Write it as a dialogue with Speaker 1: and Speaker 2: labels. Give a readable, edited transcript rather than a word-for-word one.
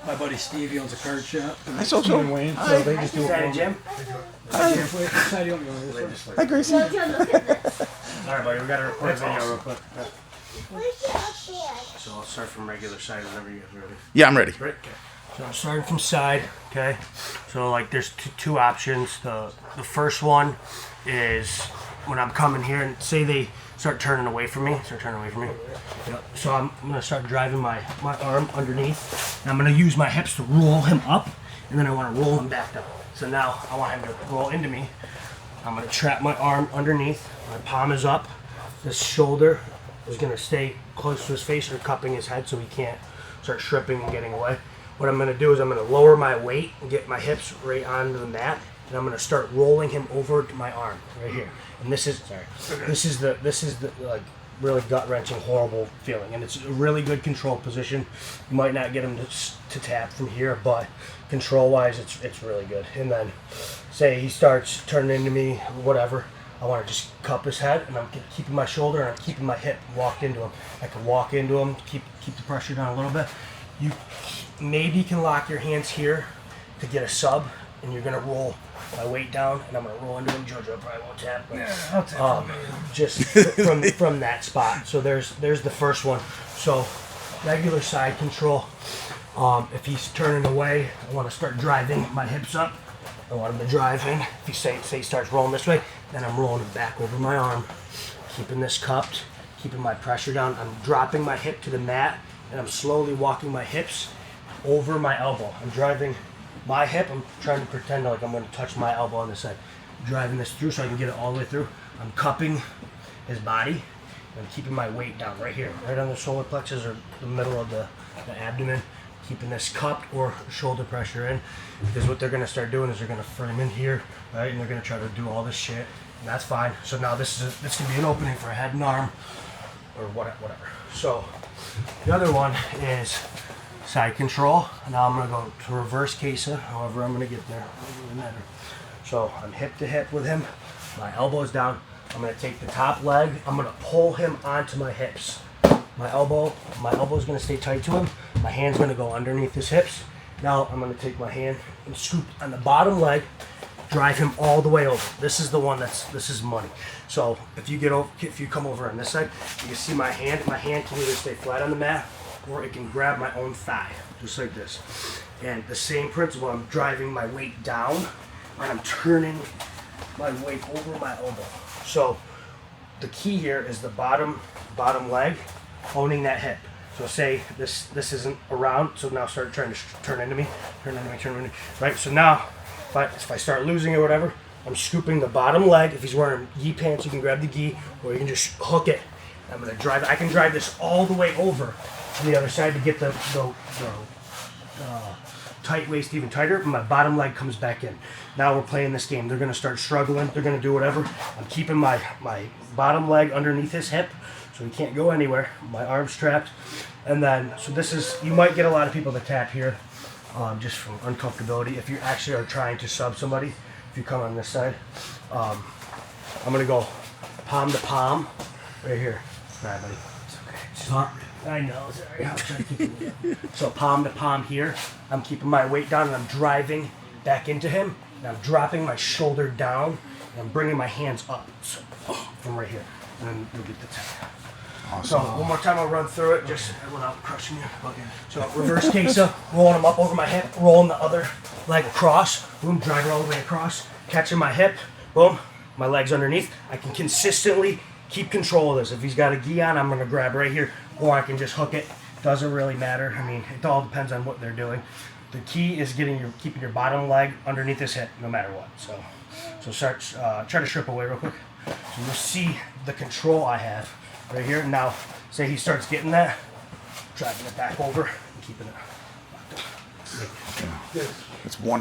Speaker 1: My buddy Steve, he owns a card shop.
Speaker 2: Hi, Social.
Speaker 1: Steve and Wayne,
Speaker 2: Hi.
Speaker 1: so they just do it for me.
Speaker 3: Jim.
Speaker 2: Hi.
Speaker 1: Wait, side you want me on this one?
Speaker 2: Hi, Gracie.
Speaker 4: Look at this.
Speaker 3: Alright, buddy, we gotta record a video real quick.
Speaker 4: Where's it up there?
Speaker 3: So I'll start from regular side whenever you guys are ready.
Speaker 2: Yeah, I'm ready.
Speaker 3: Right? Okay. So I'm starting from side, okay? So like there's two options. The first one is when I'm coming here and say they start turning away from me. Yep. So I'm gonna start driving my arm underneath. And I'm gonna use my hips to roll him up, and then I wanna roll him back down. So now I want him to roll into me. I'm gonna trap my arm underneath. My palm is up. This shoulder is gonna stay close to his face or cupping his head so he can't start shrimping and getting away. What I'm gonna do is I'm gonna lower my weight and get my hips right onto the mat, and I'm gonna start rolling him over to my arm right here. And this is the like really gut wrenching, horrible feeling, and it's a really good control position. You might not get him to tap from here, but control wise, it's really good. And then say he starts turning into me, whatever. I want to just cup his head, and I'm keeping my shoulder, and I'm keeping my hip walked into him. I can walk into him, keep the pressure down a little bit. You maybe can lock your hands here to get a sub, and you're gonna roll my weight down, and I'm gonna roll into him. Jojo probably won't tap, but
Speaker 1: I'll tap
Speaker 3: just from that spot. So there's the first one. So regular side control. If he's turning away, I want to start driving my hips up. I want him to drive in. If he say he starts rolling this way, then I'm rolling him back over my arm, keeping this cupped, keeping my pressure down. I'm dropping my hip to the mat, and I'm slowly walking my hips over my elbow. I'm driving my hip. I'm trying to pretend like I'm going to touch my elbow on this side. Driving this through so I can get it all the way through. I'm cupping his body. I'm keeping my weight down right here, right on the solar plexus or the middle of the abdomen. Keeping this cupped or shoulder pressure in, because what they're going to start doing is they're going to frame in here, right, and they're going to try to do all this shit, and that's fine. So now this can be an opening for a head and arm, or whatever. So the other one is side control. Now I'm going to go to reverse CASA. However, I'm going to get there. It doesn't really matter. So I'm hip to hip with him. My elbow's down. I'm going to take the top leg. I'm going to pull him onto my hips. My elbow's going to stay tight to him. My hand's going to go underneath his hips. Now I'm going to take my hand and scoop on the bottom leg, drive him all the way over. This is the one this is money. So if you come over on this side, you can see my hand. My hand can either stay flat on the mat, or it can grab my own thigh, just like this. And the same principle, I'm driving my weight down, and I'm turning my weight over my elbow. So the key here is the bottom leg owning that hip. So say this isn't around, so now start trying to turn into me, right? So now if I start losing it or whatever, I'm scooping the bottom leg. If he's wearing gi pants, you can grab the gi, or you can just hook it. I'm gonna drive. I can drive this all the way over to the other side to get the tight waist even tighter, and my bottom leg comes back in. Now we're playing this game. They're gonna start struggling. They're gonna do whatever. I'm keeping my bottom leg underneath his hip, so he can't go anywhere. My arm's trapped. And then, so this is, you might get a lot of people that tap here, just from uncomfortability. If you actually are trying to sub somebody, if you come on this side, I'm gonna go palm to palm, right here. All right, buddy. It's okay. I know, sorry. I'm trying to keep it. So palm to palm here. I'm keeping my weight down, and I'm driving back into him. And I'm dropping my shoulder down, and I'm bringing my hands up, so, from right here. And then you'll get the tap.
Speaker 2: Awesome.
Speaker 3: So one more time I'll run through it just without crushing you. So reverse CASA, rolling them up over my hip, rolling the other leg across, boom, drive it all the way across, catching my hip, boom, my leg's underneath. I can consistently keep control of this. If he's got a gi on, I'm gonna grab right here, or I can just hook it. Doesn't really matter. I mean, it all depends on what they're doing. The key is keeping your bottom leg underneath his hip, no matter what. So start, try to strip away real quick. So you'll see the control I have right here. Now, say he starts getting that, driving it back over and keeping it locked up.
Speaker 2: It's one